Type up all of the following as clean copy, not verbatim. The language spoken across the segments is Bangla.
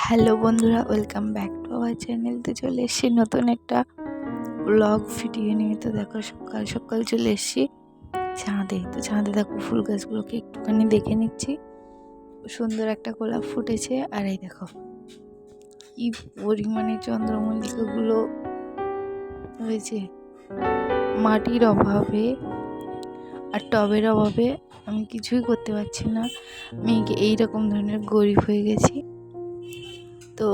হ্যালো বন্ধুরা, welcome back to our channel. তো চলে এসেছি নতুন একটা ব্লগ ভিডিও নিয়ে। তো দেখো সকাল সকাল চলে এসেছি ছাদে। তো ছাদে দেখো ফুল গাছগুলোকে একটুখানি দেখে নিচ্ছি। সুন্দর একটা গোলাপ ফুটেছে, আর এই দেখো কি পরিমাণে চন্দ্রমল্লিকাগুলো হয়েছে। মাটির অভাবে আর টবের অভাবে আমি কিছুই করতে পারছি না। মেয়েকে এইরকম ধরনের গরিব হয়ে গেছি। তো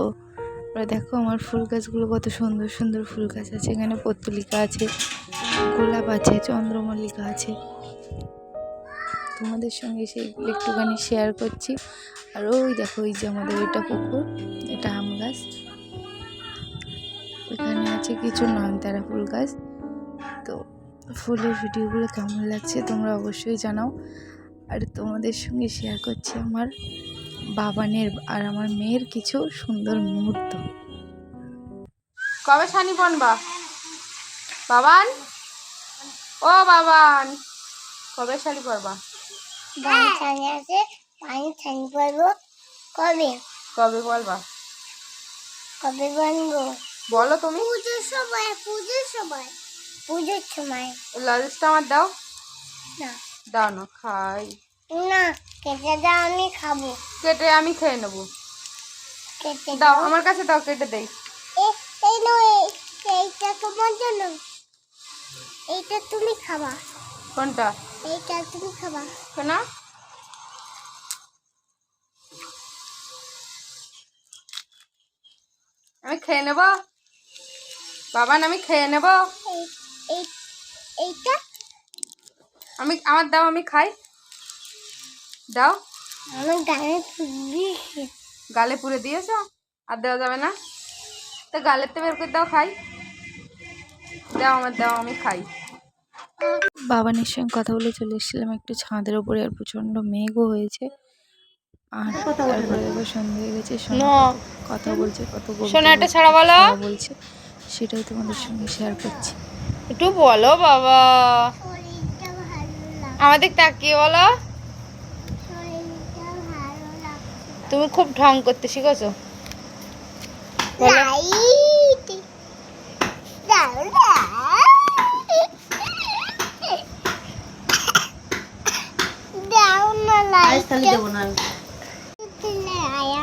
দেখো আমার ফুল গাছগুলো কত সুন্দর সুন্দর ফুল গাছ আছে। এখানে পত্তলিকা আছে, গোলাপ আছে, চন্দ্রমল্লিকা আছে। তোমাদের সঙ্গে সেইগুলো একটুখানি শেয়ার করছি। আর ওই দেখো, ওই যে আমাদের এটা পুকুর, এটা আম গাছ, এখানে আছে কিছু নয়নতারা ফুল গাছ। তো ফুলের ভিডিওগুলো কেমন লাগছে তোমরা অবশ্যই জানাও। আর তোমাদের সঙ্গে শেয়ার করছি আমার বাবানের আর আমার মেয়ের কিছু সুন্দর মুহূর্ত। কবে শানি বনবা বাবান? ও বাবান, কবে শাড়ি পরবা? ছানি আছে, পানি ছানি পরবো। কবে কবে বলবা? কবে বানবো? বলো তুমি। পুজোর সময়, পুজোর সময়, পুজোর সময়। লজেসটা আমার দাও। না দাও না, খাই না, কেটে দাও, আমি খাবো। কেটে আমি খেয়ে নেবো। কেটে দাও আমার কাছে, দাও কেটে দেই। এই নয়, এইটা তোমার জন্য, এইটা তুমি খাবা। কোনটা? এইটা তুমি খাবা। না, আমি খেয়ে নেবো বাবান, আমি খেয়ে নেবো। এই এইটা আমার দাও, আমি খাই। দাও। আমার গায়ে দিয়েছে। গালে পুরে দিয়েছো? আর দেওয়া যাবে না? তো গালের তো বের করে দাও, খাই। দাও আমার, দাও আমি খাই। বাবানের সঙ্গে কথা বলে চলে এসেছিলাম একটু ছাদের ওপরে। আর প্রচণ্ড মেঘও হয়েছে। আর তারপরে দেখো সন্ধ্যে হয়ে গেছে। কথা বলছে, কত শোনো একটা ছাড়া বলো। বলছে, সেটাই তোমাদের সঙ্গে শেয়ার করছি। একটু বলো বাবা, শরীরটা ভালো লাগে, আমাদের তাকিয়ে বলো। শরীরটা ভালো লাগে। তুমি খুব ঢং করতে শিখেছো। বলো। লাইট দাও দাও না, লাইট দেবো না।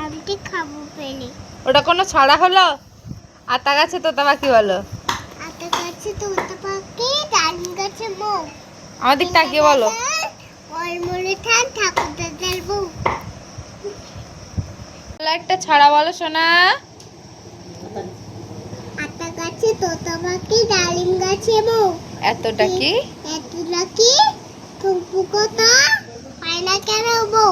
আমি খাবো পেলে। ওটা কোনো ছাড়া হলো? আতা গাছে তোতা পাখি বলো। আতা গাছে তোতা পাখি, ডালিম গাছে বউ। আমাদের তাকিয়ে বলো। ওলমলে থান ঠাকুর দাদার বউ। একটা ছাড়া বলো শোনা। আতা গাছে তোতা পাখি, ডালিম গাছে বউ। এতটা কি? এতটা কি? ফুপু কথা পায় না কেন বউ?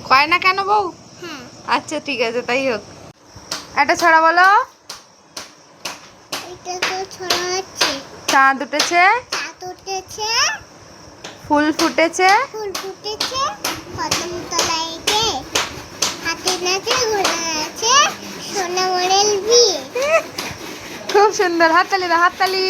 কয় না কেন বউ? হ্যাঁ, আচ্ছা ঠিক আছে, তাই হোক। একটা ছড়া বলো। এটা তো ছড়া আছে। চাঁদ উঠেছে, চাঁদ উঠেছে, ফুল ফুটেছে, ফুল ফুটেছে, কদম তলায় গে, হাতে নাচে, ঘোড়া আছে, সোনা মডেল বিয়ে। খুব সুন্দর। হাততালি দাও, হাততালি।